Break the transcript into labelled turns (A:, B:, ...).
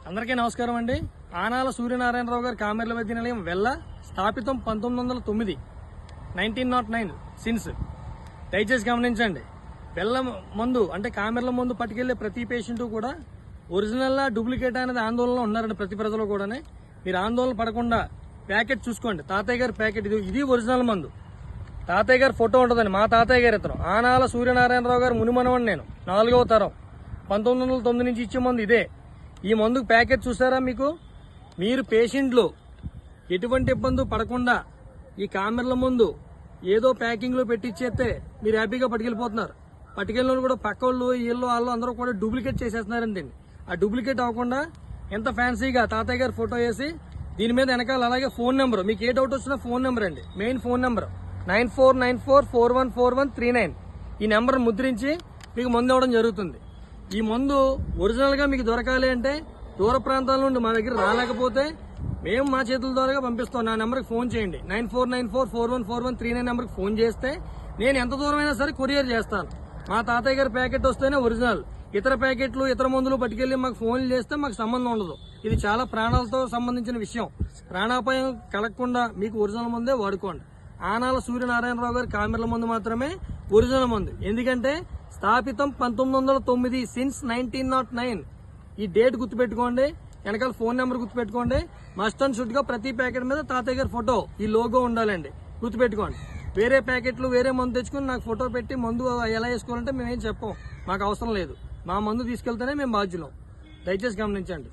A: అందరికీ నమస్కారం అండి. ఆనాల సూర్యనారాయణరావు గారి కామెర్ల వైద్య నిలయం వెల్ల స్థాపితం 1909 1909 సిన్స్. దయచేసి గమనించండి. వెల్ల మందు అంటే కామెర్ల మందు పట్టుకెళ్లే ప్రతి పేషెంట్ కూడా ఒరిజినల్ డూప్లికేట్ అనేది ఆందోళనలో ఉన్నారండి. ప్రతి ప్రజలు కూడా మీరు ఆందోళన పడకుండా ప్యాకెట్ చూసుకోండి. తాతయ్య గారి ప్యాకెట్ ఇది ఒరిజినల్ మందు. తాతయ్య గారి ఫోటో ఉంటుందండి. మా తాతయ్య గారి ఇతను ఆనాల సూర్యనారాయణరావు గారు మునిమనవండి. నేను 4వ తరం 1909 నుంచి ఇచ్చే మందు ఇదే. ఈ మందుకు ప్యాకెట్ చూసారా? మీరు పేషెంట్లు ఎటువంటి ఇబ్బంది పడకుండా ఈ కామెర్ల ముందు ఏదో ప్యాకింగ్ లో పెట్టిచ్చేస్తే మీరు హ్యాపీగా పట్టుకెళ్ళిపోతున్నారు. పట్టుకెళ్ళిన కూడా పక్క వాళ్ళు అందరూ కూడా డూప్లికేట్ చేసేస్తున్నారండి. ఆ డూప్లికేట్ అవ్వకుండా ఎంత ఫ్యాన్సీగా తాతయ్య గారి ఫోటో వేసి దీని మీద వెనకాల అలాగే ఫోన్ నెంబర్, మీకు ఏ డౌట్ వచ్చినా ఫోన్ నెంబర్ అండి, మెయిన్ ఫోన్ నెంబర్ 9494414139. ఈ నెంబర్ ముద్రించి మీకు మందు ఇవ్వడం జరుగుతుంది. ఈ మందు ఒరిజినల్ గా మీకు దొరకాలి అంటే దూర ప్రాంతాల నుండి మా దగ్గర రాలేకపోతే మేము మా చేతుల ద్వారా పంపిస్తాం. నా నెంబర్కి ఫోన్ చేయండి. 9494414139 నెంబర్కి ఫోన్ చేస్తే నేను ఎంత దూరమైనా సరే కొరియర్ చేస్తాను. మా తాతయ్య గారి ప్యాకెట్ వస్తేనే ఒరిజినల్. ఇతర ప్యాకెట్లు ఇతర మందులు పట్టుకెళ్లి మాకు ఫోన్లు చేస్తే మాకు సంబంధం ఉండదు. ఇది చాలా ప్రాణాలతో సంబంధించిన విషయం. ప్రాణాపాయం కలగకుండా మీకు ఒరిజినల్ మందే వాడుకోండి. ఆనాల సూర్యనారాయణరావు గారి కామెర్ల మందు మాత్రమే ఒరిజినల్ మందు. ఎందుకంటే స్థాపితం 1909 సిన్స్ 1909. ఈ డేట్ గుర్తుపెట్టుకోండి. వెనకాల ఫోన్ నెంబర్ గుర్తుపెట్టుకోండి. మస్ట్ అండ్ షుడ్ గా ప్రతి ప్యాకెట్ మీద తాతయ్య గారి ఫోటో, ఈ లోగో ఉండాలండి. గుర్తుపెట్టుకోండి. వేరే ప్యాకెట్లు వేరే మందు తెచ్చుకుని నాకు ఫోటో పెట్టి మందు ఎలా వేసుకోవాలంటే మేమేం చెప్పం. మాకు అవసరం లేదు. మా మందు తీసుకెళ్తేనే మేము బాధ్యులం. దయచేసి గమనించండి.